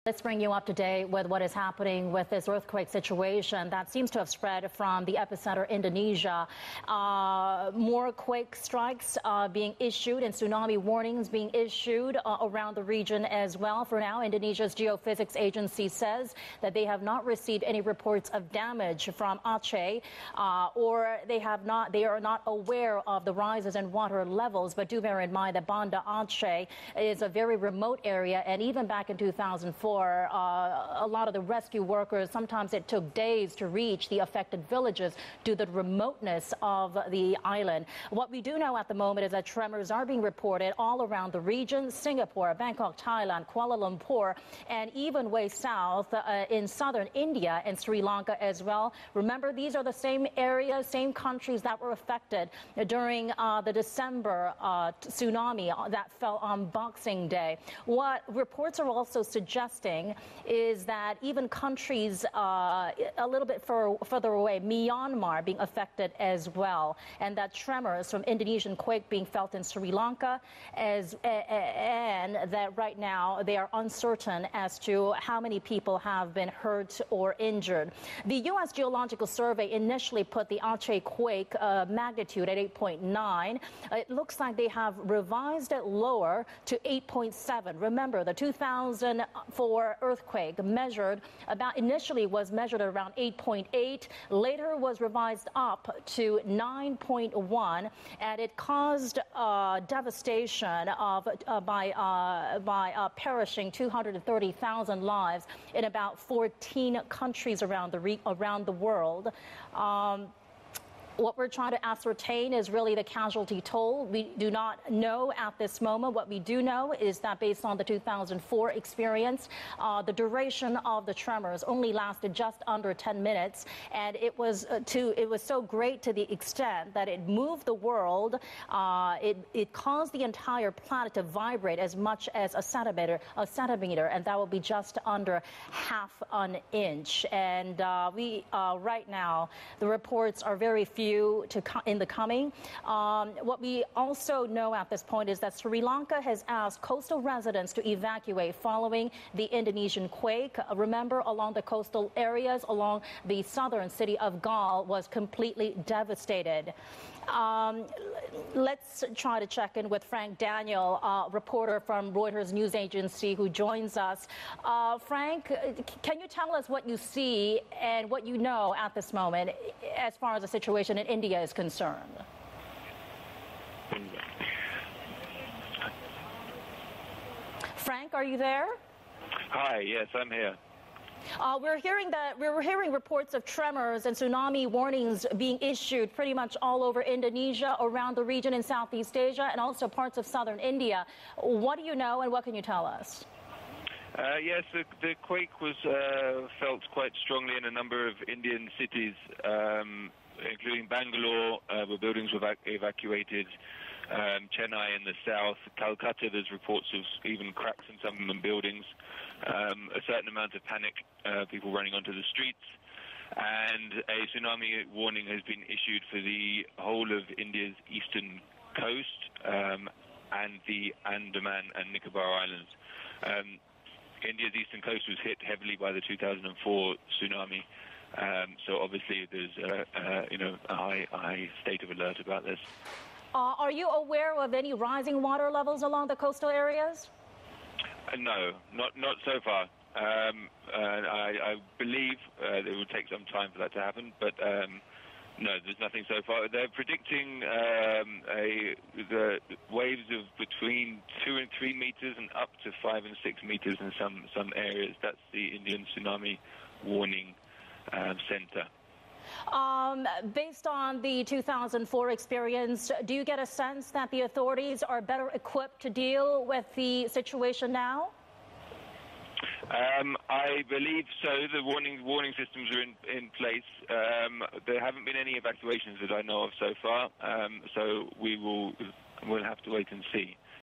Let's bring you up to date with what is happening with this earthquake situation that seems to have spread from the epicenter, Indonesia. More quake strikes being issued and tsunami warnings being issued around the region as well. For now, Indonesia's geophysics agency says that they have not received any reports of damage from Aceh, or they are not aware of the rises in water levels. But do bear in mind that Banda Aceh is a very remote area, and even back in 2004, a lot of the rescue workers, sometimes it took days to reach the affected villages due to the remoteness of the island. What we do know at the moment is that tremors are being reported all around the region: Singapore, Bangkok, Thailand, Kuala Lumpur, and even way south in southern India and Sri Lanka as well. Remember, these are the same areas, same countries that were affected during the December tsunami that fell on Boxing Day. What reports are also suggesting is that even countries a little bit further away, Myanmar, being affected as well, and that tremors from Indonesian quake being felt in Sri Lanka, and that right now they are uncertain as to how many people have been hurt or injured. The U.S. Geological Survey initially put the Aceh quake magnitude at 8.9. It looks like they have revised it lower to 8.7. Remember, the 2004 earthquake initially was measured at around 8.8, later was revised up to 9.1, and it caused devastation by perishing 230,000 lives in about 14 countries around the world. What we're trying to ascertain is really the casualty toll. We do not know at this moment. What we do know is that based on the 2004 experience, the duration of the tremors only lasted just under 10 minutes, and it was so great to the extent that it moved the world. It caused the entire planet to vibrate as much as a centimeter, and that will be just under half an inch. And right now, the reports are very few in the coming. What we also know at this point is that Sri Lanka has asked coastal residents to evacuate following the Indonesian quake. Remember, along the coastal areas along the southern city of Galle was completely devastated. Let's try to check in with Frank Daniel, reporter from Reuters news agency, who joins us. Frank, can you tell us what you see and what you know at this moment as far as the situation in India is concerned? Frank, are you there? Hi, yes, I'm here. We're hearing reports of tremors and tsunami warnings being issued pretty much all over Indonesia, around the region in Southeast Asia, and also parts of southern India. What do you know, and what can you tell us? Yes, the quake was felt quite strongly in a number of Indian cities, including Bangalore, where buildings were evacuated, Chennai in the south, Calcutta. There's reports of even cracks in some buildings, a certain amount of panic, people running onto the streets, and a tsunami warning has been issued for the whole of India's eastern coast and the Andaman and Nicobar Islands. India's eastern coast was hit heavily by the 2004 tsunami, so obviously there's a high state of alert about this. Are you aware of any rising water levels along the coastal areas? No, not so far. I believe it will take some time for that to happen, but no, there's nothing so far. They're predicting the waves of between 2 and 3 meters and up to 5 and 6 meters in some areas. That's the Indian Tsunami Warning Center. Based on the 2004 experience, do you get a sense that the authorities are better equipped to deal with the situation now? I believe so. The warning systems are in place. There haven't been any evacuations that I know of so far, so we'll have to wait and see.